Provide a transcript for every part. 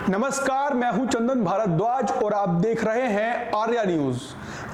नमस्कार, मैं हूं चंदन भारद्वाज और आप देख रहे हैं आर्या न्यूज।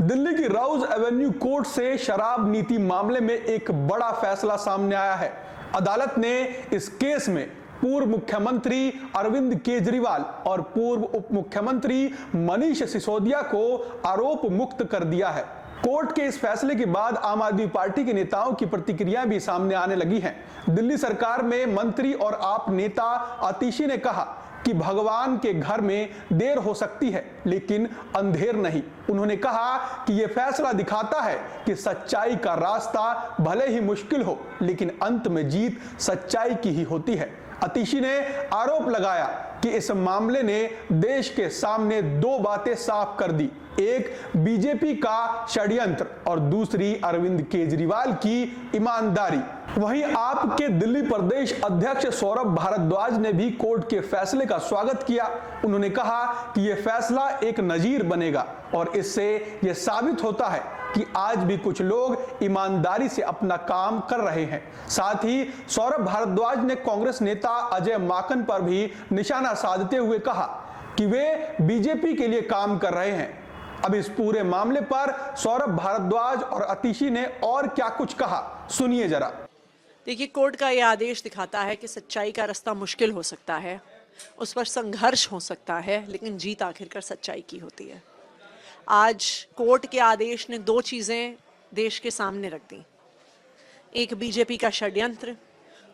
दिल्ली की राउज एवेन्यू कोर्ट से शराब नीति मामले में एक बड़ा फैसला सामने आया है। अदालत ने इस केस में पूर्व मुख्यमंत्री अरविंद केजरीवाल और पूर्व उप मुख्यमंत्री मनीष सिसोदिया को आरोप मुक्त कर दिया है। कोर्ट के इस फैसले के बाद आम आदमी पार्टी के नेताओं की प्रतिक्रियाएं भी सामने आने लगी हैं। दिल्ली सरकार में मंत्री और आप नेता आतिशी ने कहा कि भगवान के घर में देर हो सकती है लेकिन अंधेर नहीं। उन्होंने कहा कि यह फैसला दिखाता है कि सच्चाई का रास्ता भले ही मुश्किल हो लेकिन अंत में जीत सच्चाई की ही होती है। आतिशी ने आरोप लगाया कि इस मामले ने देश के सामने दो बातें साफ कर दी, एक बीजेपी का षड्यंत्र और दूसरी अरविंद केजरीवाल की ईमानदारी। वहीं आपके दिल्ली प्रदेश अध्यक्ष सौरभ भारद्वाज ने भी कोर्ट के फैसले का स्वागत किया। उन्होंने कहा कि यह फैसला एक नजीर बनेगा और इससे यह साबित होता है कि आज भी कुछ लोग ईमानदारी से अपना काम कर रहे हैं। साथ ही सौरभ भारद्वाज ने कांग्रेस नेता अजय माकन पर भी निशाना साधते हुए कहा कि वे बीजेपी के लिए काम कर रहे हैं। अब इस पूरे मामले पर सौरभ भारद्वाज और आतिशी ने और क्या कुछ कहा, सुनिए जरा। देखिए, कोर्ट का यह आदेश दिखाता है कि सच्चाई का रास्ता मुश्किल हो सकता है, उस पर संघर्ष हो सकता है, लेकिन जीत आखिरकार सच्चाई की होती है। आज कोर्ट के आदेश ने दो चीज़ें देश के सामने रख दी, एक बीजेपी का षड्यंत्र,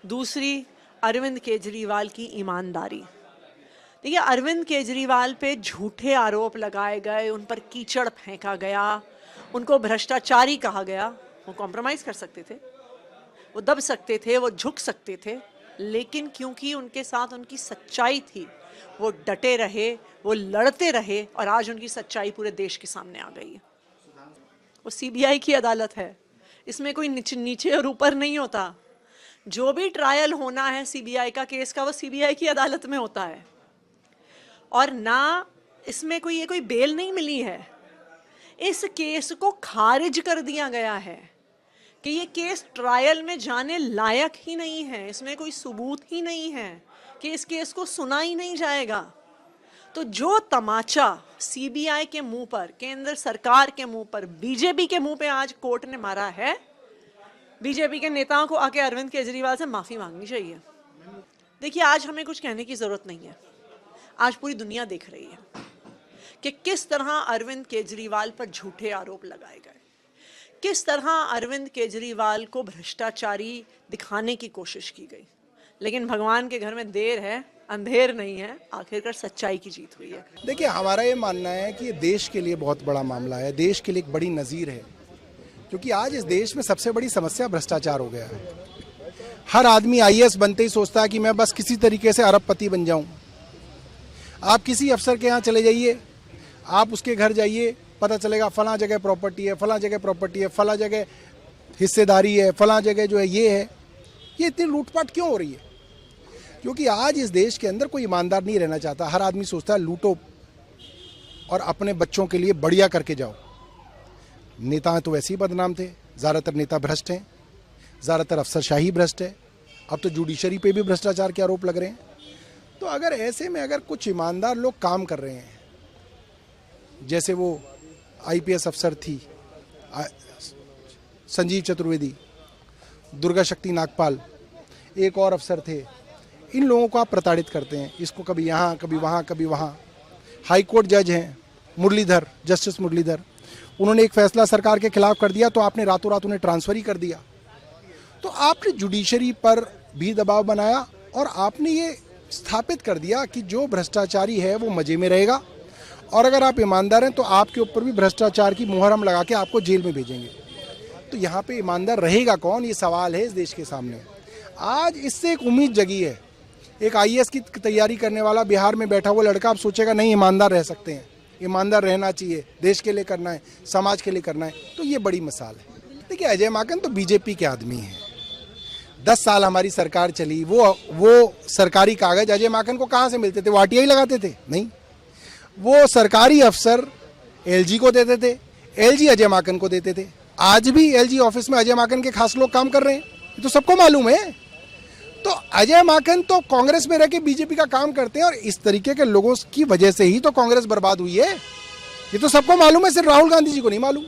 दूसरी अरविंद केजरीवाल की ईमानदारी। देखिए, अरविंद केजरीवाल पे झूठे आरोप लगाए गए, उन पर कीचड़ फेंका गया, उनको भ्रष्टाचारी कहा गया। वो कॉम्प्रोमाइज़ कर सकते थे, वो दब सकते थे, वो झुक सकते थे, लेकिन क्योंकि उनके साथ उनकी सच्चाई थी, वो डटे रहे, वो लड़ते रहे और आज उनकी सच्चाई पूरे देश के सामने आ गई है। वो सीबीआई की अदालत है, इसमें कोई नीचे और ऊपर नहीं होता। जो भी ट्रायल होना है सीबीआई का केस का, वो सीबीआई की अदालत में होता है और ना इसमें कोई बेल नहीं मिली है। इस केस को खारिज कर दिया गया है कि ये केस ट्रायल में जाने लायक ही नहीं है, इसमें कोई सबूत ही नहीं है कि इस केस को सुना ही नहीं जाएगा। तो जो तमाचा सीबीआई के मुंह पर, केंद्र सरकार के मुंह पर, बीजेपी के मुंह पे आज कोर्ट ने मारा है, बीजेपी के नेताओं को आके अरविंद केजरीवाल से माफी मांगनी चाहिए। देखिए, आज हमें कुछ कहने की जरूरत नहीं है, आज पूरी दुनिया देख रही है कि किस तरह अरविंद केजरीवाल पर झूठे आरोप लगाए गए, किस तरह अरविंद केजरीवाल को भ्रष्टाचारी दिखाने की कोशिश की गई। लेकिन भगवान के घर में देर है, अंधेर नहीं है, आखिरकार सच्चाई की जीत हुई है। देखिए, हमारा ये मानना है कि ये देश के लिए बहुत बड़ा मामला है, देश के लिए एक बड़ी नज़ीर है, क्योंकि आज इस देश में सबसे बड़ी समस्या भ्रष्टाचार हो गया है। हर आदमी आईएएस बनते ही सोचता है कि मैं बस किसी तरीके से अरबपति बन जाऊं। आप किसी अफसर के यहाँ चले जाइए, आप उसके घर जाइए, पता चलेगा फला जगह प्रॉपर्टी है, फला जगह प्रॉपर्टी है, फला जगह हिस्सेदारी है, फला जगह जो है ये है। ये इतनी लूटपाट क्यों हो रही है? क्योंकि आज इस देश के अंदर कोई ईमानदार नहीं रहना चाहता। हर आदमी सोचता है लूटो और अपने बच्चों के लिए बढ़िया करके जाओ। नेता तो वैसे ही बदनाम थे, ज़्यादातर नेता भ्रष्ट हैं, ज़्यादातर अफसरशाही भ्रष्ट है, अब तो जुडिशरी पे भी भ्रष्टाचार के आरोप लग रहे हैं। तो अगर ऐसे में अगर कुछ ईमानदार लोग काम कर रहे हैं, जैसे वो आईपीएस अफसर थी संजीव चतुर्वेदी, दुर्गा शक्ति नागपाल, एक और अफसर थे, इन लोगों को आप प्रताड़ित करते हैं, इसको कभी यहाँ कभी वहाँ कभी वहाँ। हाई कोर्ट जज हैं मुरलीधर, जस्टिस मुरलीधर, उन्होंने एक फैसला सरकार के खिलाफ कर दिया तो आपने रातों रात उन्हें ट्रांसफर ही कर दिया। तो आपने जुडिशरी पर भी दबाव बनाया और आपने ये स्थापित कर दिया कि जो भ्रष्टाचारी है वो मजे में रहेगा और अगर आप ईमानदार हैं तो आपके ऊपर भी भ्रष्टाचार की मुहर हम लगा के आपको जेल में भेजेंगे। तो यहाँ पे ईमानदार रहेगा कौन, ये सवाल है इस देश के सामने। आज इससे एक उम्मीद जगी है, एक आईएएस की तैयारी करने वाला बिहार में बैठा हुआ लड़का अब सोचेगा नहीं, ईमानदार रह सकते हैं, ईमानदार रहना चाहिए, देश के लिए करना है, समाज के लिए करना है। तो ये बड़ी मिसाल है। देखिए, अजय माकन तो बीजेपी के आदमी हैं, 10 साल हमारी सरकार चली, वो सरकारी कागज अजय माकन को कहाँ से मिलते थे? वो आरटीआई लगाते थे? नहीं, वो सरकारी अफसर एलजी को देते थे, एलजी अजय माकन को देते थे। आज भी एलजी ऑफिस में अजय माकन के खास लोग काम कर रहे हैं, ये तो सबको मालूम है। तो अजय माकन तो कांग्रेस में रह के बीजेपी का काम करते हैं और इस तरीके के लोगों की वजह से ही तो कांग्रेस बर्बाद हुई है। ये तो सबको मालूम है, सिर्फ राहुल गांधी जी को नहीं मालूम।